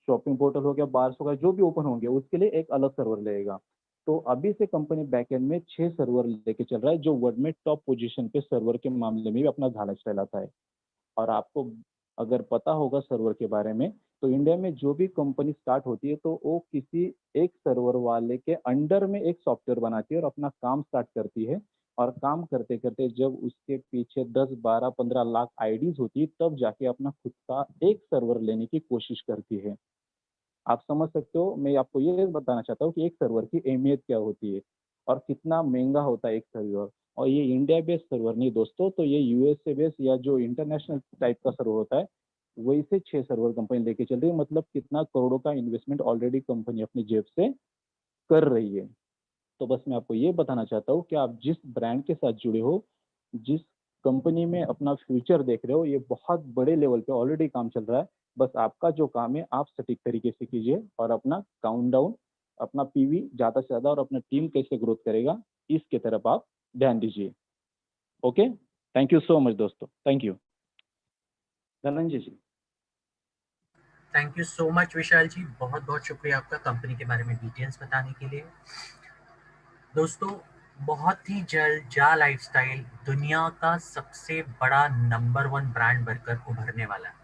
शॉपिंग पोर्टल हो गया, बार्स हो गया, जो भी ओपन होंगे उसके लिए एक अलग सर्वर लेगा। तो अभी से कंपनी बैकएंड में 6 सर्वर लेके चल रहा है, जो वर्ल्ड में टॉप पोजीशन पे सर्वर के मामले में भी अपना ज़ा लाइफस्टाइल आता है। और आपको अगर पता होगा सर्वर के बारे में, तो इंडिया में जो भी कंपनी स्टार्ट होती है तो वो किसी एक सर्वर वाले के अंडर में एक सॉफ्टवेयर बनाती है और अपना काम स्टार्ट करती है। और काम करते करते जब उसके पीछे 10, 12, 15 लाख आईडीज होती है, तब जाके अपना खुद का एक सर्वर लेने की कोशिश करती है। आप समझ सकते हो, मैं आपको ये बताना चाहता हूँ कि एक सर्वर की अहमियत क्या होती है और कितना महंगा होता है एक सर्वर। और ये इंडिया बेस्ड सर्वर नहीं दोस्तों, तो ये यूएसए बेस्ड या जो इंटरनेशनल टाइप का सर्वर होता है, वही से 6 सर्वर कंपनी लेके चल रही है। मतलब कितना करोड़ों का इन्वेस्टमेंट ऑलरेडी कंपनी अपनी जेब से कर रही है। तो बस मैं आपको ये बताना चाहता हूँ कि आप जिस ब्रांड के साथ जुड़े हो, जिस कंपनी में अपना फ्यूचर देख रहे हो, ये बहुत बड़े लेवल पे ऑलरेडी काम चल रहा है। बस आपका जो काम है आप सटीक तरीके से कीजिए और अपना काउंटडाउन, अपना पीवी ज़्यादा से ज़्यादा और अपना टीम कैसे ग्रोथ करेगा, इसके तरफ आप ध्यान दीजिए। Okay, thank you so much दोस्तों, thank you. Dhananjay ji. Thank you so much Vishal ji, बहुत बहुत शुक्रिया आपका कंपनी के बारे में डिटेल्स बताने के लिए। दोस्तों, बहुत ही जल्द जा लाइफस्टाइल दुनिया का सबसे बड़ा नंबर 1 ब्रांड बनकर उभरने वाला है।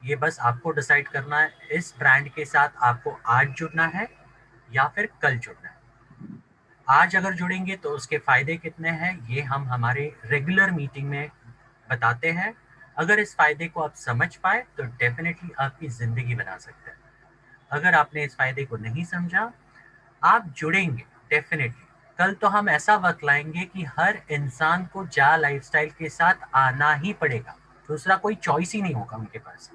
ये बस आपको डिसाइड करना है इस ब्रांड के साथ आपको आज जुड़ना है या फिर कल जुड़ना है। आज अगर जुड़ेंगे तो उसके फायदे कितने हैं ये हम हमारे रेगुलर मीटिंग में बताते हैं। अगर इस फायदे को आप समझ पाए तो डेफिनेटली आपकी जिंदगी बना सकते हैं। अगर आपने इस फायदे को नहीं समझा, आप जुड़ेंगे डेफिनेटली, कल तो हम ऐसा वक्त लाएंगे कि हर इंसान को जा लाइफस्टाइल के साथ आना ही पड़ेगा, दूसरा कोई चॉइस ही नहीं होगा उनके पास।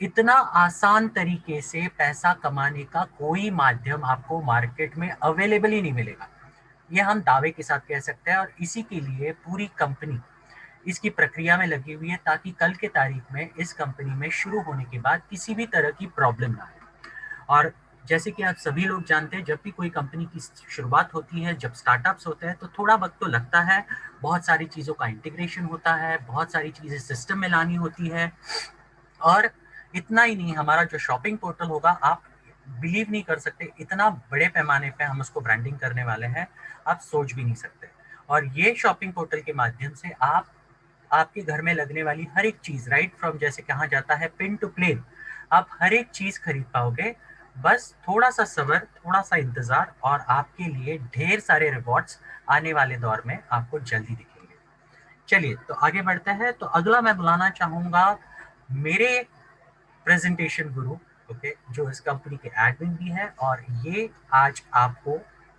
इतना आसान तरीके से पैसा कमाने का कोई माध्यम आपको मार्केट में अवेलेबल ही नहीं मिलेगा, ये हम दावे के साथ कह सकते हैं। और इसी के लिए पूरी कंपनी इसकी प्रक्रिया में लगी हुई है, ताकि कल के तारीख में इस कंपनी में शुरू होने के बाद किसी भी तरह की प्रॉब्लम ना आए। और जैसे कि आप सभी लोग जानते हैं, जब भी कोई कंपनी की शुरुआत होती है, जब स्टार्टअप्स होते हैं, तो थोड़ा वक्त तो लगता है, बहुत सारी चीज़ों का इंटीग्रेशन होता है, बहुत सारी चीज़ें सिस्टम में लानी होती है। और इतना ही नहीं, हमारा जो शॉपिंग पोर्टल होगा, आप बिलीव नहीं कर सकते इतना बड़े पैमाने पे हम उसको ब्रांडिंग करने वाले हैं, आप सोच भी नहीं सकते। और ये शॉपिंग पोर्टल के माध्यम से आप आपके घर में लगने वाली हर एक चीज, राइट फ्रॉम जैसे कहा जाता है पिन टू प्लेन, आप हर एक चीज खरीद पाओगे। बस थोड़ा सा सब्र, थोड़ा सा इंतजार, और आपके लिए ढेर सारे रिवॉर्ड्स आने वाले दौर में आपको जल्दी दिखेंगे। चलिए तो आगे बढ़ते हैं। तो अगला मैं बुलाना चाहूंगा मेरे प्रेजेंटेशन गुरु, ओके, जो इस कंपनी के एडमिन भी है, और ये आज आपको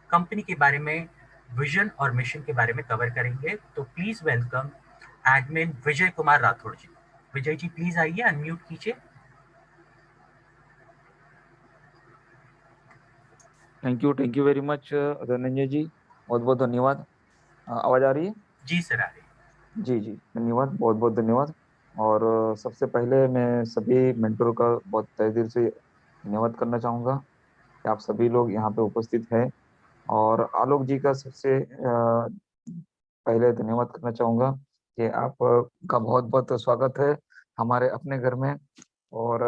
कंपनी के बारे में, विजन और मिशन के बारे में कवर करेंगे। तो please welcome admin Vijay Kumar Rathore ji. Vijay ji please आइए, अनम्यूट कीजिए। Thank you very much Dhananjay ji, बहुत बहुत धन्यवाद। आवाज आ रही है? जी सर, आ रही है। जी जी, धन्यवाद, बहुत बहुत धन्यवाद। और सबसे पहले मैं सभी मेंटरों का बहुत तहे दिल से धन्यवाद करना चाहूँगा कि आप सभी लोग यहाँ पे उपस्थित हैं। और आलोक जी का सबसे पहले धन्यवाद करना चाहूँगा कि आप का बहुत बहुत स्वागत है हमारे अपने घर में। और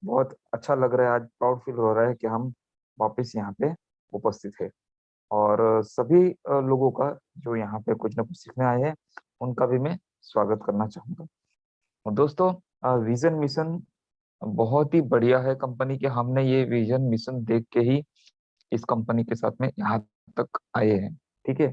बहुत अच्छा लग रहा है, आज प्राउड फील हो रहा है कि हम वापस यहाँ पे उपस्थित है। और सभी लोगों का जो यहाँ पे कुछ ना कुछ सीखने आए हैं, उनका भी मैं स्वागत करना चाहूंगा। और दोस्तों, विजन मिशन बहुत ही बढ़िया है कंपनी के। हमने ये विजन मिशन देख के ही इस कंपनी के साथ में यहाँ तक आए हैं। ठीक है,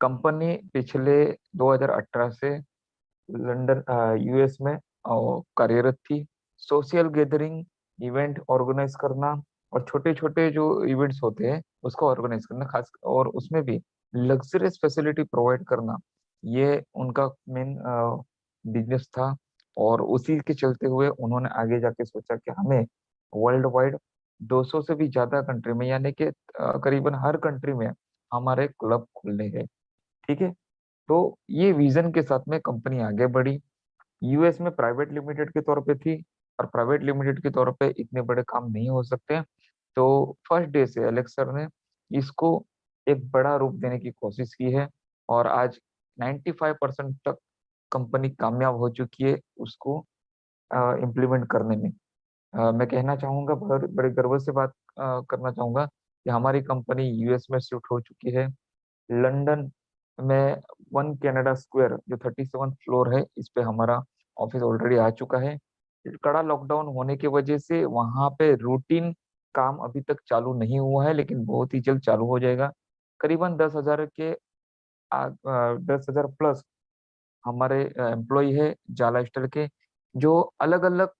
कंपनी पिछले 2018 से लंदन यूएस में कार्यरत थी। सोशल गैदरिंग, इवेंट ऑर्गेनाइज करना और छोटे छोटे जो इवेंट्स होते हैं उसको ऑर्गेनाइज करना, खास और उसमें भी लग्जरियस फैसिलिटी प्रोवाइड करना, ये उनका मेन बिजनेस था। और उसी के चलते हुए उन्होंने आगे जाके सोचा कि हमें वर्ल्ड वाइड 200 से भी ज्यादा कंट्री में, यानी कि करीबन हर कंट्री में हमारे क्लब खोलने हैं। ठीक है, तो ये विजन के साथ में कंपनी आगे बढ़ी। यूएस में प्राइवेट लिमिटेड के तौर पे थी, और प्राइवेट लिमिटेड के तौर पे इतने बड़े काम नहीं हो सकते। तो फर्स्ट डे से एलेक्स सर ने इसको एक बड़ा रूप देने की कोशिश की है। और आज 95% तक कंपनी कामयाब हो चुकी है उसको इम्प्लीमेंट करने में। मैं कहना चाहूंगा, बड़े बड़े गर्व से बात करना चाहूंगा कि हमारी कंपनी यूएस में शिफ्ट हो चुकी है। लंदन में वन कनाडा स्क्वायर जो 37 फ्लोर है, इस पे हमारा ऑफिस ऑलरेडी आ चुका है। कड़ा लॉकडाउन होने की वजह से वहां पे रूटीन काम अभी तक चालू नहीं हुआ है, लेकिन बहुत ही जल्द चालू हो जाएगा। करीबन 10,000 के 10,000 प्लस हमारे एम्प्लॉय है जाला स्टील के, जो अलग अलग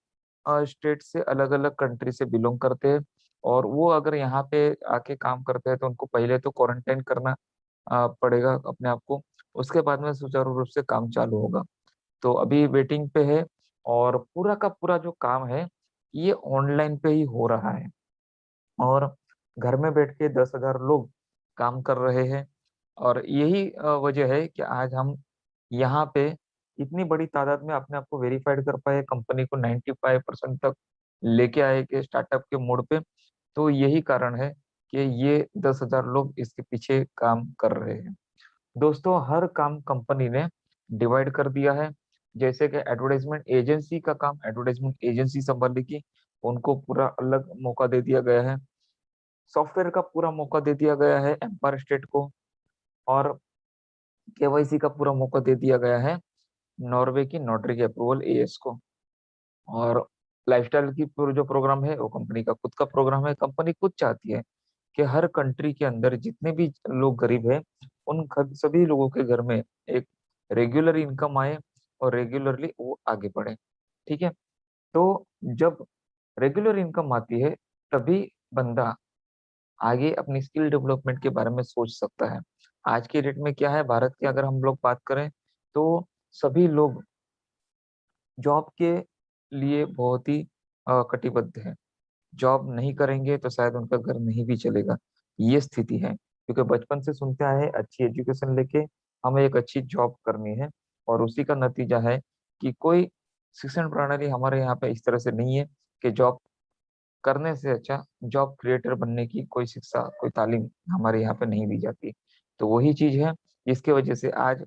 स्टेट से, अलग अलग कंट्री से बिलोंग करते हैं। और वो अगर यहाँ पे आके काम करते हैं तो उनको पहले तो क्वारंटाइन करना पड़ेगा अपने आप को, उसके बाद में सुचारू रूप से काम चालू होगा। तो अभी वेटिंग पे है, और पूरा का पूरा जो काम है ये ऑनलाइन पे ही हो रहा है। और घर में बैठ के 10,000 लोग काम कर रहे हैं। और यही वजह है कि आज हम यहाँ पे इतनी बड़ी तादाद में अपने आप को वेरीफाइड कर पाए, कंपनी को 95% तक लेके आए के स्टार्टअप के मोड पे। तो यही कारण है कि ये 10,000 लोग इसके पीछे काम कर रहे हैं। दोस्तों, हर काम कंपनी ने डिवाइड कर दिया है। जैसे कि एडवर्टाइजमेंट एजेंसी का काम एडवर्टाइजमेंट एजेंसी संभालेगी, उनको पूरा अलग मौका दे दिया गया है। सॉफ्टवेयर का पूरा मौका दे दिया गया है एम्पायर स्टेट को। और केवाईसी का पूरा मौका दे दिया गया है नॉर्वे की नोटरी के अप्रूवल एएस को। और लाइफस्टाइल की पूरा जो प्रोग्राम है वो कंपनी का खुद का प्रोग्राम है। कंपनी खुद चाहती है कि हर कंट्री के अंदर जितने भी लोग गरीब है, सभी लोगों के घर में एक रेगुलर इनकम आए और रेगुलरली वो आगे बढ़े। ठीक है, तो जब रेगुलर इनकम आती है तभी बंदा आगे अपनी स्किल डेवलपमेंट के बारे में सोच सकता है। आज की डेट में क्या है, भारत की अगर हम लोग बात करें तो सभी लोग जॉब के लिए बहुत ही कटिबद्ध है। जॉब नहीं करेंगे तो शायद उनका घर नहीं भी चलेगा, ये स्थिति है। क्योंकि बचपन से सुनते आए हैं, अच्छी एजुकेशन लेके हमें एक अच्छी जॉब करनी है। और उसी का नतीजा है कि कोई शिक्षण प्रणाली हमारे यहाँ पे इस तरह से नहीं है कि जॉब करने से अच्छा जॉब क्रिएटर बनने की कोई शिक्षा, कोई तालीम हमारे यहाँ पे नहीं दी जाती। तो वही चीज है जिसकी वजह से आज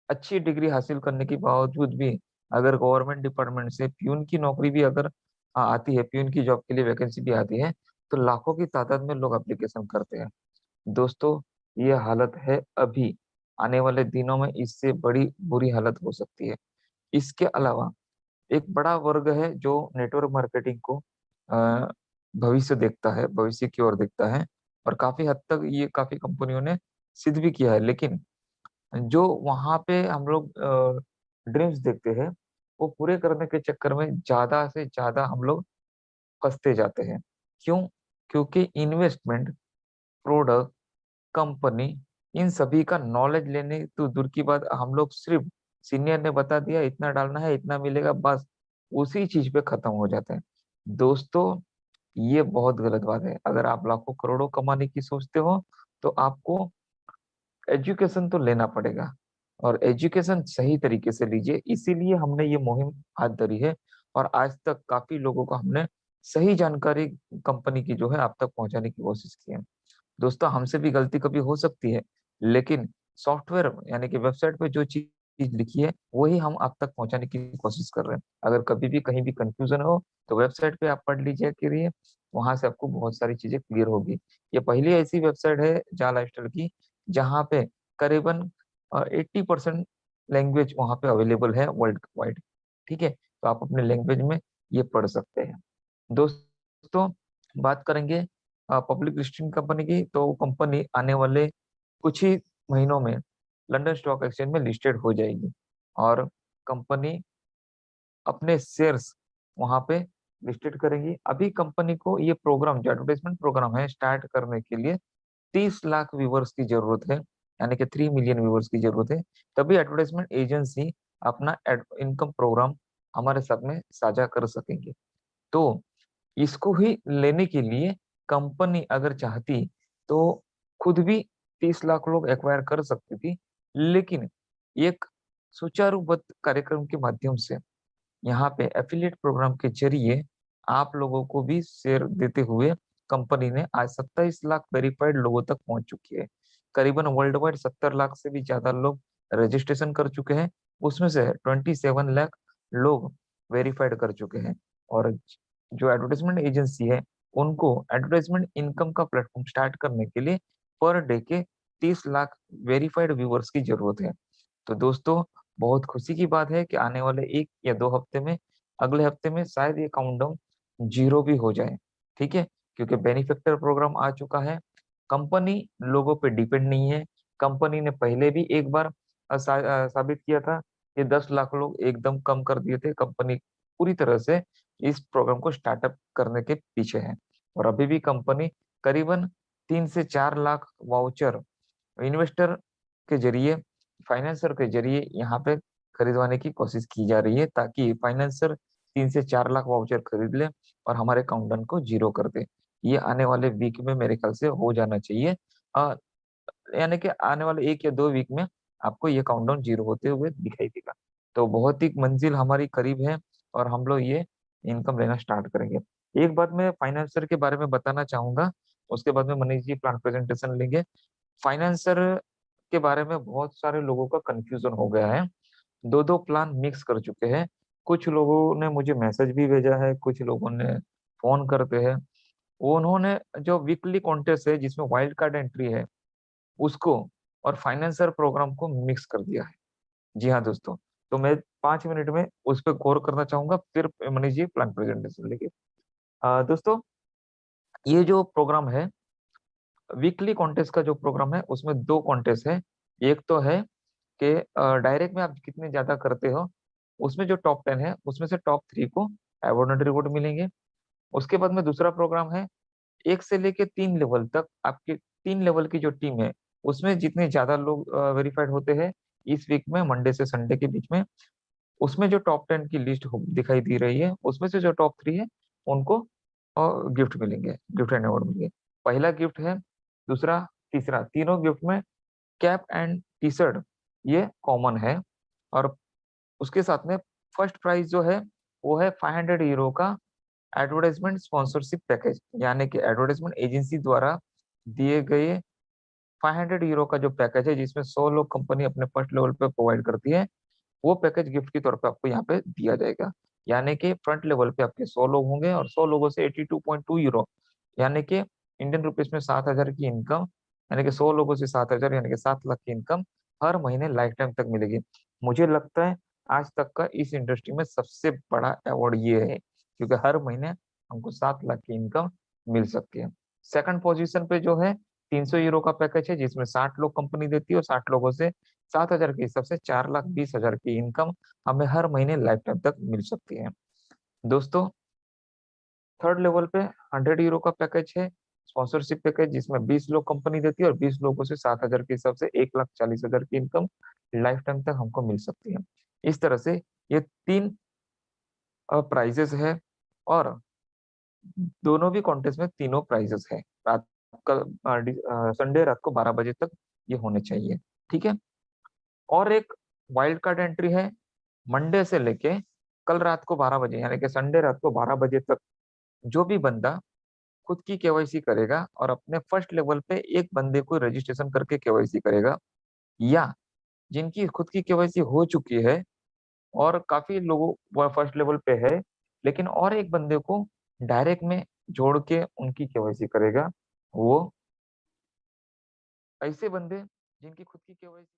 अच्छी डिग्री हासिल करने के बावजूद भी अगर गवर्नमेंट डिपार्टमेंट से प्यून की नौकरी भी अगर आती है, प्यून की जॉब के लिए वैकेंसी भी आती है, तो लाखों की तादाद में लोग एप्लीकेशन करते हैं। दोस्तों, ये हालत है अभी, आने वाले दिनों में इससे बड़ी बुरी हालत हो सकती है। इसके अलावा एक बड़ा वर्ग है जो नेटवर्क मार्केटिंग को भविष्य देखता है, भविष्य की ओर देखता है, और काफी हद तक ये काफी कंपनियों ने सिद्ध भी किया है। लेकिन जो वहां पे हम लोग ड्रीम्स देखते हैं, वो पूरे करने के चक्कर में ज्यादा से ज्यादा हम लोग फंसते जाते हैं। क्यों? क्योंकि इन्वेस्टमेंट, प्रोडक्ट, कंपनी, इन सभी का नॉलेज लेने तो दूर की बात, हम लोग सिर्फ सीनियर ने बता दिया इतना डालना है, इतना मिलेगा, बस उसी चीज पे खत्म हो जाते हैं। दोस्तों, ये बहुत गलत बात है। अगर आप लाखों करोड़ों कमाने की सोचते हो, तो आपको एजुकेशन तो लेना पड़ेगा, और एजुकेशन सही तरीके से लीजिए। इसीलिए हमने ये मुहिम हाथ धरी है, और आज तक काफी लोगों को हमने सही जानकारी कंपनी की जो है आप तक पहुंचाने की कोशिश की है। दोस्तों, हमसे भी गलती कभी हो सकती है, लेकिन सॉफ्टवेयर यानी कि वेबसाइट पे जो चीज लिखी है वही हम आप तक पहुंचाने की कोशिश कर रहे हैं। अगर कभी भी कहीं भी कंफ्यूजन हो, तो वेबसाइट पे आप पढ़ लीजिए करिए, वहां से आपको बहुत सारी चीजें क्लियर होगी। ये पहली ऐसी वेबसाइट है जा लाइफस्टाइल की, जहाँ पे करीबन 80% लैंग्वेज वहाँ पे अवेलेबल है वर्ल्ड वाइड। ठीक है, तो आप अपने लैंग्वेज में ये पढ़ सकते हैं। दोस्तों, बात करेंगे पब्लिक लिस्टिंग कंपनी की, तो कंपनी आने वाले कुछ ही महीनों में लंदन स्टॉक एक्सचेंज में लिस्टेड हो जाएगी, और कंपनी अपने शेयर्स वहां पे लिस्टेड करेंगी। अभी कंपनी को ये प्रोग्राम, जो एडवर्टाइजमेंट प्रोग्राम है, स्टार्ट करने के लिए 30 लाख व्यूवर्स की जरूरत है, यानी कि 3 मिलियन व्यूवर्स की जरूरत है। तभी एडवर्टाइजमेंट एजेंसी अपना इनकम प्रोग्राम हमारे साथ में साझा कर सकेंगे। तो इसको ही लेने के लिए कंपनी अगर चाहती तो खुद भी 30 लाख लोग एक्वायर कर सकती थी, लेकिन एक सुचारूबद्ध कार्यक्रम के माध्यम से, यहाँ पे एफिलिएट प्रोग्राम के जरिए आप लोगों को भी शेयर देते हुए कंपनी ने आज 27 लाख वेरीफाइड लोगों तक पहुंच चुकी है। करीबन वर्ल्ड वाइड 70 लाख से भी ज्यादा लोग रजिस्ट्रेशन कर चुके हैं, उसमें से 27 लाख लोग वेरीफाइड कर चुके हैं। और जो एडवर्टाइजमेंट एजेंसी है, उनको एडवर्टाइजमेंट इनकम का प्लेटफॉर्म स्टार्ट करने के लिए पर डे के 30 लाख वेरीफाइड व्यूवर्स की जरूरत है। तो दोस्तों, बहुत खुशी की बात है कि आने वाले 1 या 2 हफ्ते में, अगले हफ्ते में शायद ये काउंटडाउन 0 भी हो जाए। ठीक है, क्योंकि बेनिफैक्टर प्रोग्राम आ चुका है। कंपनी लोगों पे डिपेंड नहीं है। कंपनी ने पहले भी एक बार साबित किया था कि 10 लाख लोग एकदम कम कर दिए थे। कंपनी पूरी तरह से इस प्रोग्राम को स्टार्टअप करने के पीछे है, और अभी भी कंपनी करीबन 3 से 4 लाख वाउचर इन्वेस्टर के जरिए, फाइनेंसर के जरिए यहाँ पे खरीदवाने की कोशिश की जा रही है, ताकि फाइनेंसर 3 से 4 लाख वाउचर खरीद ले और हमारे काउंटडाउन को 0 कर दे। ये आने वाले वीक में मेरे ख्याल से हो जाना चाहिए। यानी कि आने वाले 1 या 2 वीक में आपको ये काउंटडाउन 0 होते हुए दिखाई देगा। तो बहुत ही मंजिल हमारी करीब है, और हम लोग ये इनकम लेना स्टार्ट करेंगे। एक बात मैं फाइनेंसर के बारे में बताना चाहूंगा, उसके बाद में मनीष जी प्लान प्रेजेंटेशन लेंगे। फाइनेंसर के बारे में बहुत सारे लोगों का कंफ्यूजन हो गया है, दो दो प्लान मिक्स कर चुके हैं। कुछ लोगों ने मुझे मैसेज भी भेजा है, कुछ लोगों ने फोन करते हैं। वो उन्होंने जो वीकली कॉन्टेस्ट है जिसमें वाइल्ड कार्ड एंट्री है, उसको और फाइनेंसर प्रोग्राम को मिक्स कर दिया है। जी हाँ दोस्तों, तो मैं 5 मिनट में उस पर गौर करना चाहूंगा, फिर मनीष जी प्लान प्रेजेंटेशन लेंगे। दोस्तों, ये जो प्रोग्राम है, वीकली कॉन्टेस्ट का जो प्रोग्राम है, उसमें 2 कॉन्टेस्ट है। एक तो है कि डायरेक्ट में आप कितने ज्यादा करते हो, उसमें जो टॉप 10 है उसमें से टॉप 3 को अवार्ड एंड रिवॉर्ड मिलेंगे। उसके बाद में दूसरा प्रोग्राम है, 1 से लेके 3 लेवल तक, आपके 3 लेवल की जो टीम है, उसमें जितने ज्यादा लोग वेरीफाइड होते हैं इस वीक में, मंडे से संडे के बीच में, उसमें जो टॉप 10 की लिस्ट दिखाई दे रही है, उसमें से जो टॉप 3 है उनको गिफ्ट मिलेंगे, गिफ्ट एंड अवार्ड मिलेंगे। पहला गिफ्ट है, दूसरा, तीसरा, तीनों गिफ्ट में कैप एंड टी शर्ट ये कॉमन है। और उसके साथ में फर्स्ट प्राइज जो है वो है 500 यूरो का एडवर्टाइजमेंट स्पॉन्सरशिप पैकेज, यानी कि एडवर्टाइजमेंट एजेंसी द्वारा दिए गए 500 यूरो का जो पैकेज है, जिसमें 100 लोग कंपनी अपने फर्स्ट लेवल पे प्रोवाइड करती है, वो पैकेज गिफ्ट के तौर पे आपको यहाँ पे दिया जाएगा। यानी कि फ्रंट लेवल पे आपके 100 लोग होंगे, और 100 लोगों से 82.2 यूरो, यानी कि इंडियन रुपीस में 7,000 की इनकम, यानी कि 100 लोगों से 7,000, यानी कि 7 लाख की इनकम हर महीने लाइफ टाइम तक मिलेगी। मुझे लगता है आज तक का इस इंडस्ट्री में सबसे बड़ा अवार्ड ये है, क्योंकि हर महीने हमको 7 लाख की इनकम मिल सकती है। सेकंड पोजीशन पे जो है 300 यूरो का पैकेज है, जिसमें 60 लोग कंपनी देती है और 60 लोगों से 7,000 के हिसाब से 4,20,000 की इनकम हमें हर महीने लाइफ टाइम तक मिल सकती है। दोस्तों, थर्ड लेवल पे 100 यूरो का पैकेज है, स्पॉन्सरशिप पैकेज, जिसमें 20 लोग कंपनी देती है और 20 लोगों से 7,000 के हिसाब से 1,40,000 की इनकम लाइफ टाइम तक हमको मिल सकती है। इस तरह से ये 3 प्राइजेस है और दोनों भी कॉन्टेस्ट में तीनों प्राइजेस है। रात का संडे रात को 12 बजे तक ये होने चाहिए, ठीक है। और एक वाइल्ड कार्ड एंट्री है मंडे से लेके कल रात को 12 बजे, यानी कि संडे रात को 12 बजे तक जो भी बंदा खुद की केवाईसी करेगा और अपने फर्स्ट लेवल पे एक बंदे को रजिस्ट्रेशन करके केवाईसी करेगा, या जिनकी खुद की केवाईसी हो चुकी है और काफी लोगों वो फर्स्ट लेवल पे है, लेकिन और एक बंदे को डायरेक्ट में जोड़ के उनकी केवाईसी करेगा, वो ऐसे बंदे जिनकी खुद की केवाईसी